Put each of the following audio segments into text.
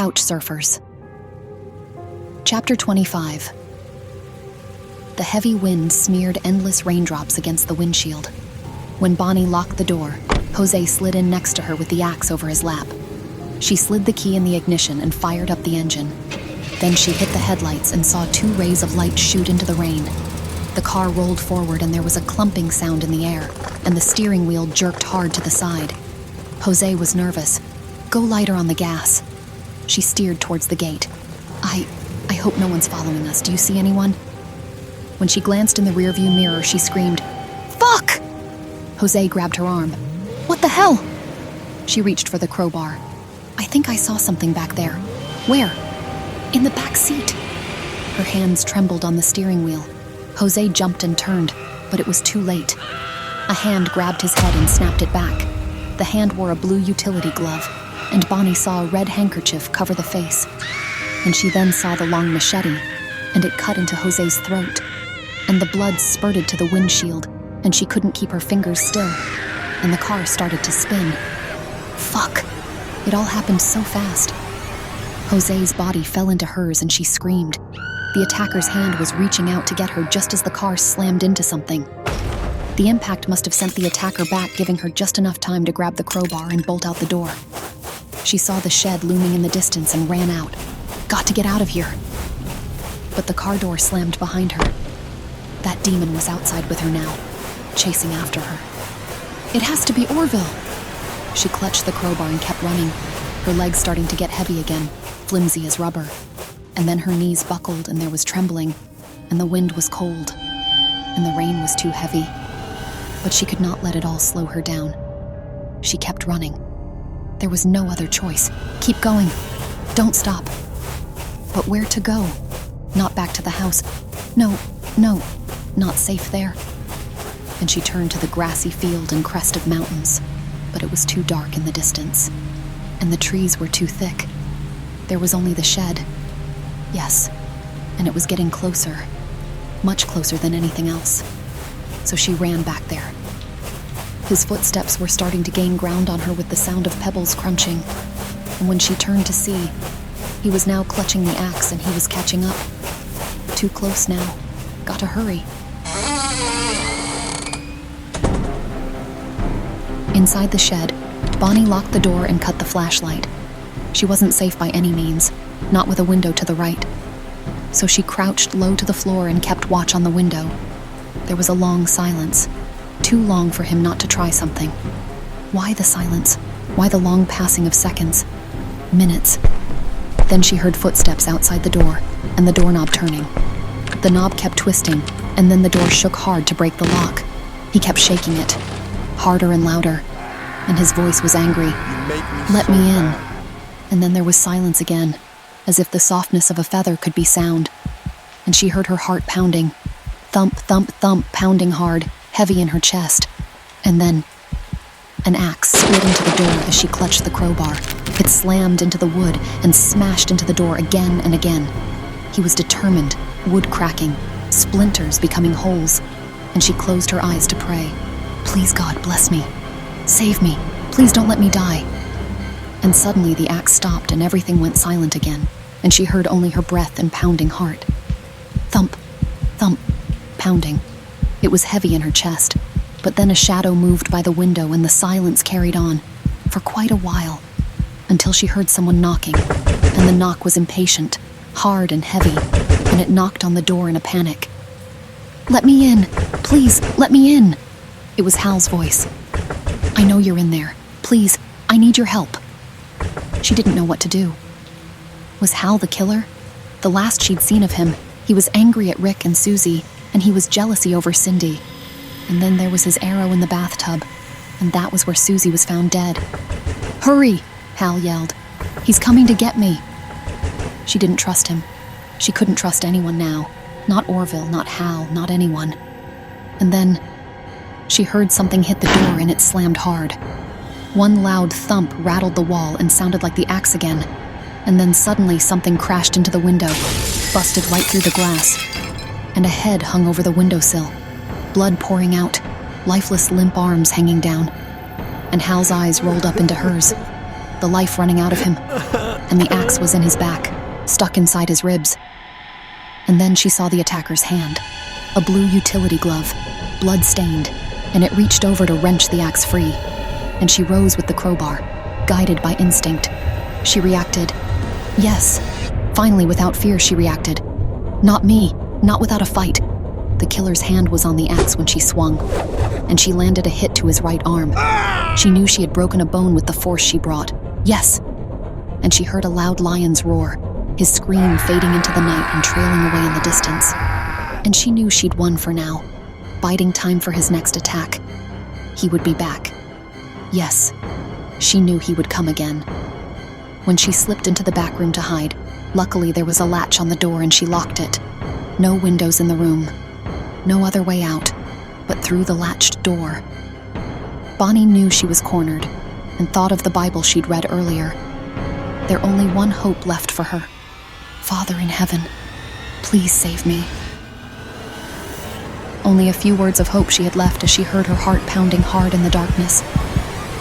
Couch Surfers. Chapter 25. The heavy wind smeared endless raindrops against the windshield. When Bonnie locked the door, Jose slid in next to her with the axe over his lap. She slid the key in the ignition and fired up the engine. Then she hit the headlights and saw 2 rays of light shoot into the rain. The car rolled forward and there was a clumping sound in the air, and the steering wheel jerked hard to the side. Jose was nervous. "Go lighter on the gas." She steered towards the gate. I hope no one's following us. Do you see anyone?" When she glanced in the rearview mirror, she screamed, "Fuck!" Jose grabbed her arm. "What the hell?" She reached for the crowbar. "I think I saw something back there." "Where?" "In the back seat." Her hands trembled on the steering wheel. Jose jumped and turned, but it was too late. A hand grabbed his head and snapped it back. The hand wore a blue utility glove, and Bonnie saw a red handkerchief cover the face. And she then saw the long machete, and it cut into Jose's throat. And the blood spurted to the windshield, and she couldn't keep her fingers still, and the car started to spin. Fuck! It all happened so fast. Jose's body fell into hers and she screamed. The attacker's hand was reaching out to get her just as the car slammed into something. The impact must have sent the attacker back, giving her just enough time to grab the crowbar and bolt out the door. She saw the shed looming in the distance and ran out. Got to get out of here. But the car door slammed behind her. That demon was outside with her now, chasing after her. It has to be Orville. She clutched the crowbar and kept running, her legs starting to get heavy again, flimsy as rubber. And then her knees buckled and there was trembling, and the wind was cold, and the rain was too heavy. But she could not let it all slow her down. She kept running. There was no other choice. Keep going. Don't stop. But where to go? Not back to the house. No, not safe there. And she turned to the grassy field and crest of mountains, but it was too dark in the distance, and the trees were too thick. There was only the shed. Yes, and it was getting closer, much closer than anything else. So she ran back there. His footsteps were starting to gain ground on her with the sound of pebbles crunching, and when she turned to see, he was now clutching the axe and he was catching up. Too close now. Got to hurry. Inside the shed, Bonnie locked the door and cut the flashlight. She wasn't safe by any means, not with a window to the right. So she crouched low to the floor and kept watch on the window. There was a long silence, too long for him not to try something. Why the silence? Why the long passing of seconds? Minutes. Then she heard footsteps outside the door, and the doorknob turning. The knob kept twisting, and then the door shook hard to break the lock. He kept shaking it, harder and louder, and his voice was angry. "Let me in." And then there was silence again, as if the softness of a feather could be sound. And she heard her heart pounding. Thump, thump, thump, pounding hard, heavy in her chest. And then an axe split into the door as she clutched the crowbar. It slammed into the wood and smashed into the door again and again. He was determined, wood cracking, splinters becoming holes, and she closed her eyes to pray. "Please, God, bless me. Save me. Please don't let me die." And suddenly the axe stopped and everything went silent again, and she heard only her breath and pounding heart. Thump, thump, pounding. It was heavy in her chest, but then a shadow moved by the window and the silence carried on, for quite a while, until she heard someone knocking, and the knock was impatient, hard and heavy, and it knocked on the door in a panic. "Let me in! Please, let me in!" It was Hal's voice. "I know you're in there. Please, I need your help." She didn't know what to do. Was Hal the killer? The last she'd seen of him, he was angry at Rick and Susie, and he was jealousy over Cindy. And then there was his arrow in the bathtub, and that was where Susie was found dead. "Hurry!" Hal yelled. "He's coming to get me." She didn't trust him. She couldn't trust anyone now. Not Orville, not Hal, not anyone. And then she heard something hit the door and it slammed hard. One loud thump rattled the wall and sounded like the axe again. And then suddenly something crashed into the window, busted right through the glass. And a head hung over the windowsill, blood pouring out, lifeless limp arms hanging down. And Hal's eyes rolled up into hers, the life running out of him. and the axe was in his back, stuck inside his ribs. And then she saw the attacker's hand, a blue utility glove, blood-stained, and it reached over to wrench the axe free. And she rose with the crowbar, guided by instinct. She reacted. Yes, finally, without fear, she reacted. Not me, not without a fight. The killer's hand was on the axe when she swung, and she landed a hit to his right arm. She knew she had broken a bone with the force she brought. Yes! And she heard a loud lion's roar, his scream fading into the night and trailing away in the distance. And she knew she'd won for now, biding time for his next attack. He would be back. Yes, she knew he would come again. When she slipped into the back room to hide, luckily there was a latch on the door and she locked it. No windows in the room. No other way out, but through the latched door. Bonnie knew she was cornered and thought of the Bible she'd read earlier. There only one hope left for her. Father in heaven, please save me. Only a few words of hope she had left as she heard her heart pounding hard in the darkness.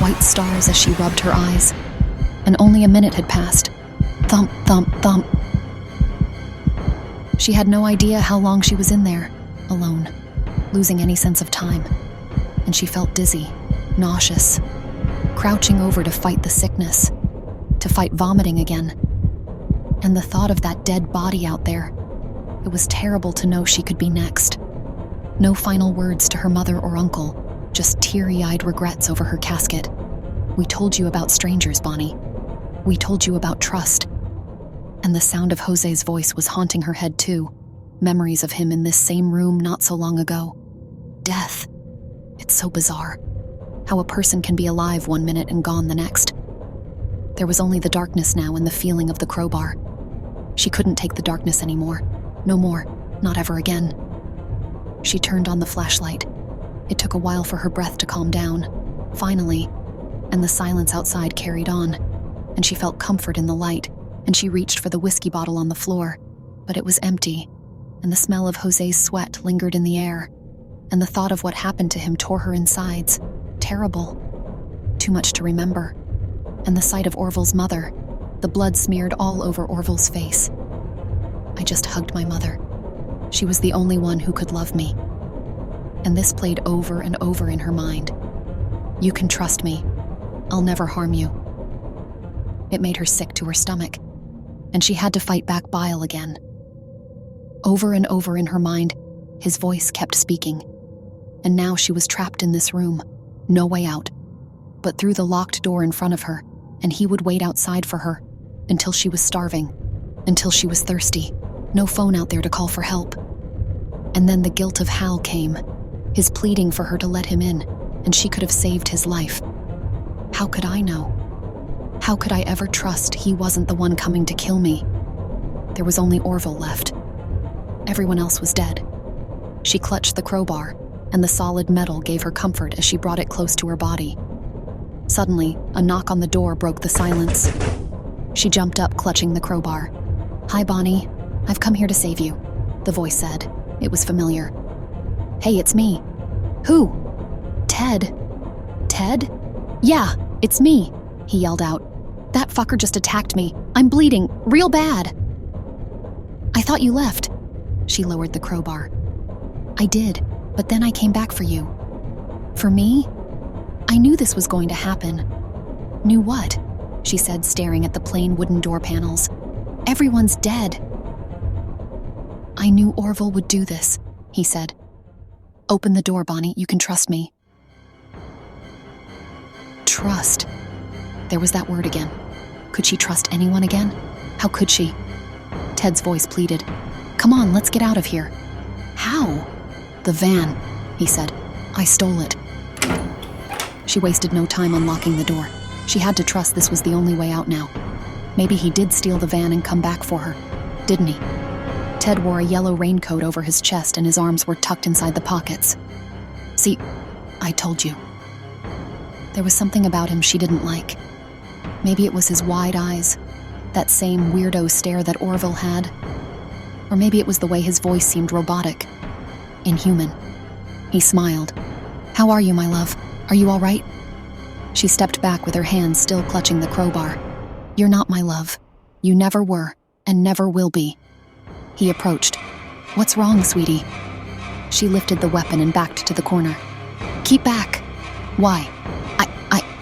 White stars as she rubbed her eyes. And only a minute had passed. Thump, thump, thump. She had no idea how long she was in there, alone, losing any sense of time. And she felt dizzy, nauseous, crouching over to fight the sickness, to fight vomiting again. And the thought of that dead body out there, it was terrible to know she could be next. No final words to her mother or uncle, just teary-eyed regrets over her casket. We told you about strangers, Bonnie. We told you about trust. And the sound of Jose's voice was haunting her head too. Memories of him in this same room not so long ago. Death. It's so bizarre. How a person can be alive one minute and gone the next. There was only the darkness now and the feeling of the crowbar. She couldn't take the darkness anymore. No more. Not ever again. She turned on the flashlight. It took a while for her breath to calm down. Finally. And the silence outside carried on. And she felt comfort in the light. And she reached for the whiskey bottle on the floor. But it was empty. And the smell of Jose's sweat lingered in the air. And the thought of what happened to him tore her insides. Terrible. Too much to remember. And the sight of Orville's mother. The blood smeared all over Orville's face. I just hugged my mother. She was the only one who could love me. And this played over and over in her mind. You can trust me. I'll never harm you. It made her sick to her stomach, and she had to fight back bile again. Over and over in her mind, his voice kept speaking. And now she was trapped in this room, no way out, but through the locked door in front of her, and he would wait outside for her, until she was starving, until she was thirsty. No phone out there to call for help. And then the guilt of Hal came, his pleading for her to let him in, and she could have saved his life. How could I know? How could I ever trust he wasn't the one coming to kill me? There was only Orville left. Everyone else was dead. She clutched the crowbar, and the solid metal gave her comfort as she brought it close to her body. Suddenly, a knock on the door broke the silence. She jumped up, clutching the crowbar. Hi, Bonnie. I've come here to save you, the voice said. It was familiar. Hey, it's me. Who? Ted. Ted? Yeah, it's me, he yelled out. That fucker just attacked me. I'm bleeding, real bad. I thought you left. She lowered the crowbar. I did, but then I came back for you. For me? I knew this was going to happen. Knew what? She said, staring at the plain wooden door panels. Everyone's dead. I knew Orville would do this, he said. Open the door, Bonnie. You can trust me. Trust. There was that word again. Could she trust anyone again? How could she? Ted's voice pleaded. Come on, let's get out of here. How? The van, he said. I stole it. She wasted no time unlocking the door. She had to trust this was the only way out now. Maybe he did steal the van and come back for her, didn't he? Ted wore a yellow raincoat over his chest and his arms were tucked inside the pockets. See, I told you. There was something about him she didn't like. Maybe it was his wide eyes, that same weirdo stare that Orville had. Or maybe it was the way his voice seemed robotic, inhuman. He smiled. How are you, my love? Are you all right? She stepped back with her hands still clutching the crowbar. You're not my love. You never were, and never will be. He approached. What's wrong, sweetie? She lifted the weapon and backed to the corner. Keep back. Why?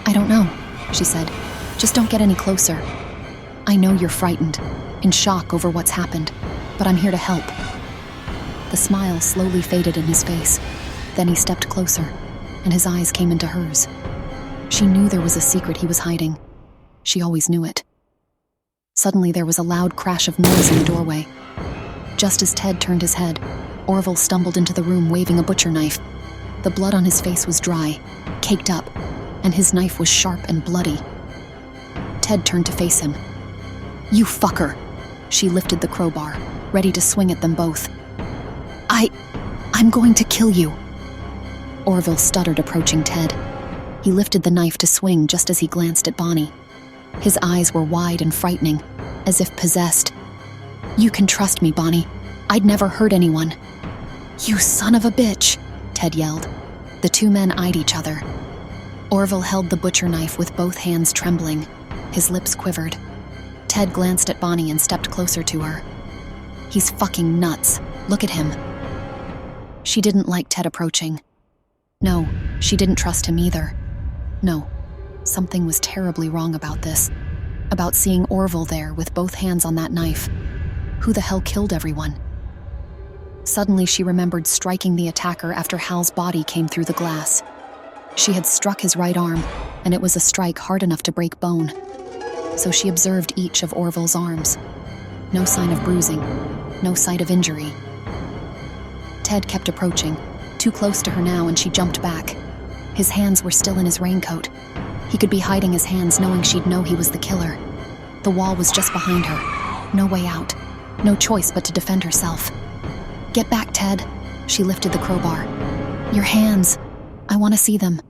I don't know, she said. Just don't get any closer. I know you're frightened, in shock over what's happened, but I'm here to help. The smile slowly faded in his face. Then he stepped closer, and his eyes came into hers. She knew there was a secret he was hiding. She always knew it. Suddenly there was a loud crash of noise in the doorway. Just as Ted turned his head, Orville stumbled into the room waving a butcher knife. The blood on his face was dry, caked up, and his knife was sharp and bloody. Ted turned to face him. You fucker! She lifted the crowbar, ready to swing at them both. I'm going to kill you. Orville stuttered, approaching Ted. He lifted the knife to swing just as he glanced at Bonnie. His eyes were wide and frightening, as if possessed. You can trust me, Bonnie. I'd never hurt anyone. You son of a bitch, Ted yelled. The two men eyed each other. Orville held the butcher knife with both hands trembling. His lips quivered. Ted glanced at Bonnie and stepped closer to her. He's fucking nuts. Look at him. She didn't like Ted approaching. No, she didn't trust him either. No, something was terribly wrong about this. About seeing Orville there with both hands on that knife. Who the hell killed everyone? Suddenly she remembered striking the attacker after Hal's body came through the glass. She had struck his right arm, and it was a strike hard enough to break bone. So she observed each of Orville's arms. No sign of bruising, no sight of injury. Ted kept approaching, too close to her now, and she jumped back. His hands were still in his raincoat. He could be hiding his hands knowing she'd know he was the killer. The wall was just behind her. No way out. No choice but to defend herself. Get back, Ted. She lifted the crowbar. Your hands. I want to see them.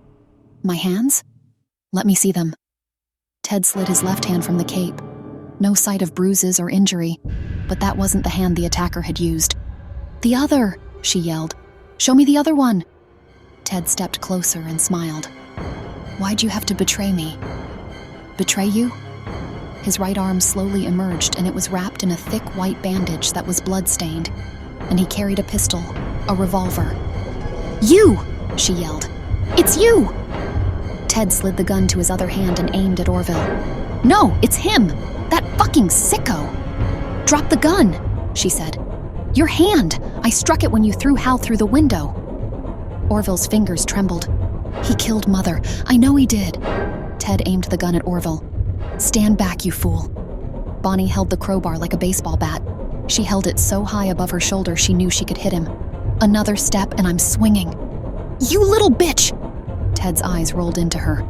My hands? Let me see them. Ted slid his left hand from the cape. No sight of bruises or injury, but that wasn't the hand the attacker had used. The other, she yelled. Show me the other one. Ted stepped closer and smiled. Why'd you have to betray me? Betray you? His right arm slowly emerged, and it was wrapped in a thick white bandage that was blood-stained, and he carried a pistol, a revolver. You! She yelled. It's you! Ted slid the gun to his other hand and aimed at Orville. No, it's him! That fucking sicko! Drop the gun, she said. Your hand! I struck it when you threw Hal through the window. Orville's fingers trembled. He killed Mother. I know he did. Ted aimed the gun at Orville. Stand back, you fool. Bonnie held the crowbar like a baseball bat. She held it so high above her shoulder she knew she could hit him. Another step and I'm swinging. You little bitch! Ted's eyes rolled into her.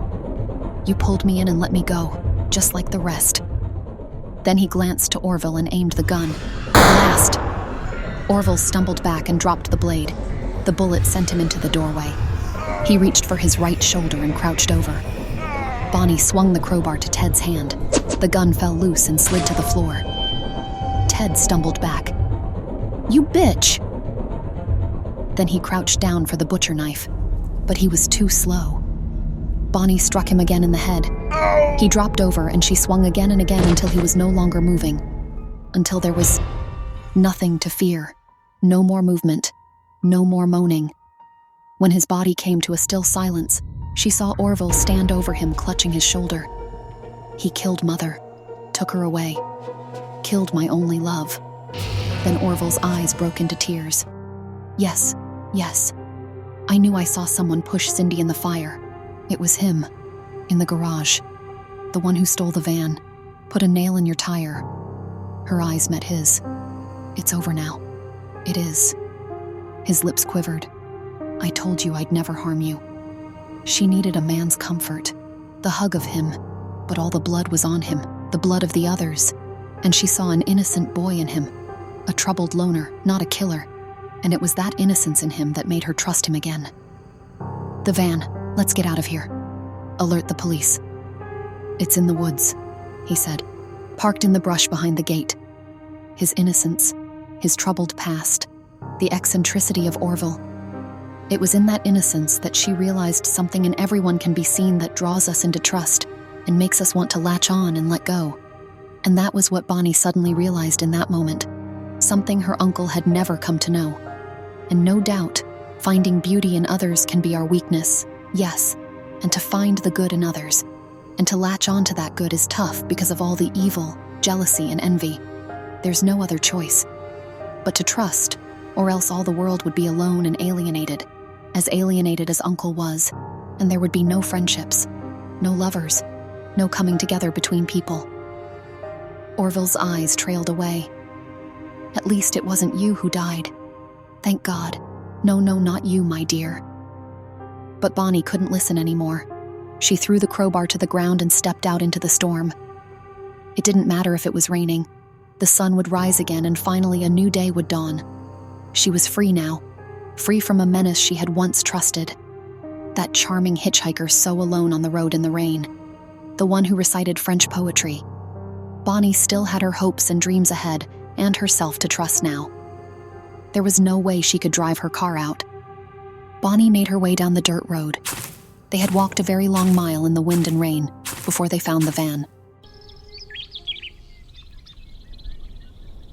You pulled me in and let me go, just like the rest. Then he glanced to Orville and aimed the gun. Blast! Orville stumbled back and dropped the blade. The bullet sent him into the doorway. He reached for his right shoulder and crouched over. Bonnie swung the crowbar to Ted's hand. The gun fell loose and slid to the floor. Ted stumbled back. You bitch! Then he crouched down for the butcher knife, but he was too slow. Bonnie struck him again in the head. He dropped over and she swung again and again until he was no longer moving. Until there was nothing to fear. No more movement. No more moaning. When his body came to a still silence, she saw Orville stand over him, clutching his shoulder. He killed Mother, took her away, killed my only love. Then Orville's eyes broke into tears. Yes, yes. I knew I saw someone push Cindy in the fire. It was him, in the garage. The one who stole the van, put a nail in your tire. Her eyes met his. It's over now. It is. His lips quivered. I told you I'd never harm you. She needed a man's comfort, the hug of him, but all the blood was on him, the blood of the others, and she saw an innocent boy in him, a troubled loner, not a killer, and it was that innocence in him that made her trust him again. The van, let's get out of here. Alert the police. It's in the woods, he said, parked in the brush behind the gate. His innocence, his troubled past, the eccentricity of Orville. It was in that innocence that she realized something in everyone can be seen that draws us into trust and makes us want to latch on and let go. And that was what Bonnie suddenly realized in that moment, something her uncle had never come to know. And no doubt, finding beauty in others can be our weakness, yes, and to find the good in others, and to latch onto that good is tough because of all the evil, jealousy, and envy. There's no other choice but to trust, or else all the world would be alone and alienated as Uncle was, and there would be no friendships, no lovers, no coming together between people. Orville's eyes trailed away. At least it wasn't you who died. Thank God. No, not you, my dear. But Bonnie couldn't listen anymore. She threw the crowbar to the ground and stepped out into the storm. It didn't matter if it was raining. The sun would rise again and finally a new day would dawn. She was free now, free from a menace she had once trusted. That charming hitchhiker so alone on the road in the rain. The one who recited French poetry. Bonnie still had her hopes and dreams ahead and herself to trust now. There was no way she could drive her car out. Bonnie made her way down the dirt road. They had walked a very long mile in the wind and rain before they found the van.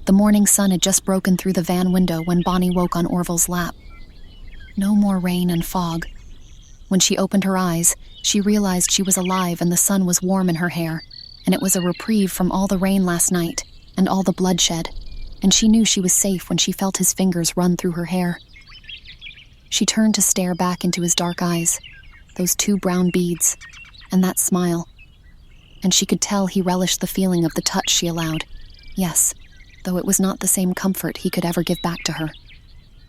The morning sun had just broken through the van window when Bonnie woke on Orville's lap. No more rain and fog. When she opened her eyes, she realized she was alive and the sun was warm in her hair, and it was a reprieve from all the rain last night and all the bloodshed, and she knew she was safe when she felt his fingers run through her hair. She turned to stare back into his dark eyes, those 2 brown beads, and that smile. And she could tell he relished the feeling of the touch she allowed. Yes, though it was not the same comfort he could ever give back to her.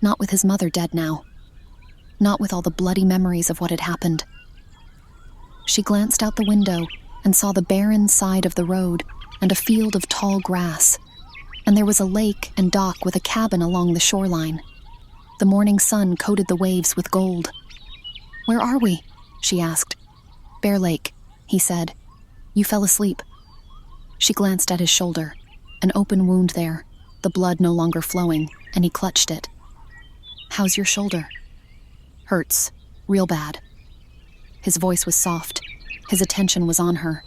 Not with his mother dead now. Not with all the bloody memories of what had happened. She glanced out the window and saw the barren side of the road and a field of tall grass. And there was a lake and dock with a cabin along the shoreline. The morning sun coated the waves with gold. "Where are we?" she asked. "Bear Lake," he said. "You fell asleep." She glanced at his shoulder, an open wound there, the blood no longer flowing, and he clutched it. "How's your shoulder?" "Hurts. Real bad." His voice was soft. His attention was on her.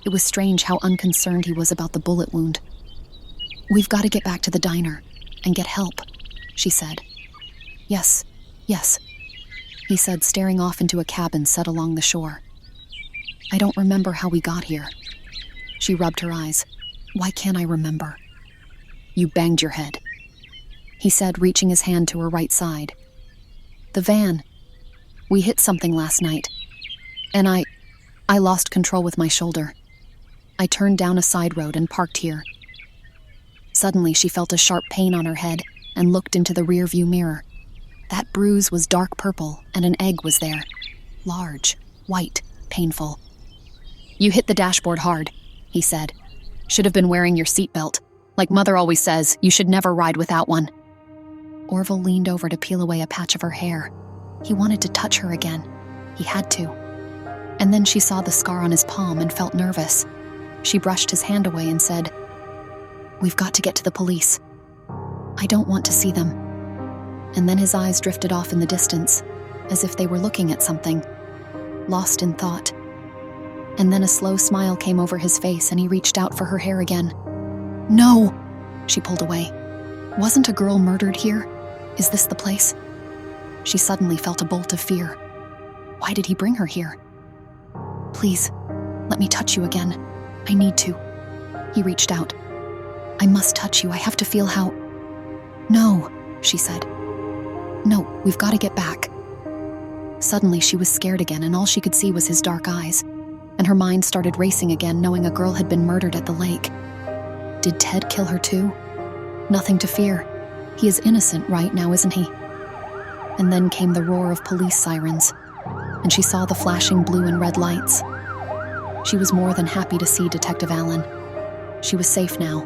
It was strange how unconcerned he was about the bullet wound. "We've got to get back to the diner and get help," she said. Yes, he said, staring off into a cabin set along the shore. "I don't remember how we got here." She rubbed her eyes. "Why can't I remember?" "You banged your head," he said, reaching his hand to her right side. "The van. We hit something last night, and I lost control with my shoulder. I turned down a side road and parked here." Suddenly, she felt a sharp pain on her head and looked into the rearview mirror. That bruise was dark purple, and an egg was there. Large, white, painful. "You hit the dashboard hard," he said. "Should have been wearing your seatbelt. Like Mother always says, you should never ride without one." Orville leaned over to peel away a patch of her hair. He wanted to touch her again. He had to. And then she saw the scar on his palm and felt nervous. She brushed his hand away and said, "We've got to get to the police. I don't want to see them." And then his eyes drifted off in the distance, as if they were looking at something, lost in thought. And then a slow smile came over his face and he reached out for her hair again. "No!" She pulled away. "Wasn't a girl murdered here? Is this the place?" She suddenly felt a bolt of fear. Why did he bring her here? "Please, let me touch you again. I need to." He reached out. "I must touch you. I have to feel how—" "No," she said. "No, we've got to get back." Suddenly she was scared again and all she could see was his dark eyes. And her mind started racing again, knowing a girl had been murdered at the lake. Did Ted kill her too? Nothing to fear. He is innocent right now, isn't he? And then came the roar of police sirens, and she saw the flashing blue and red lights. She was more than happy to see Detective Allen. She was safe now,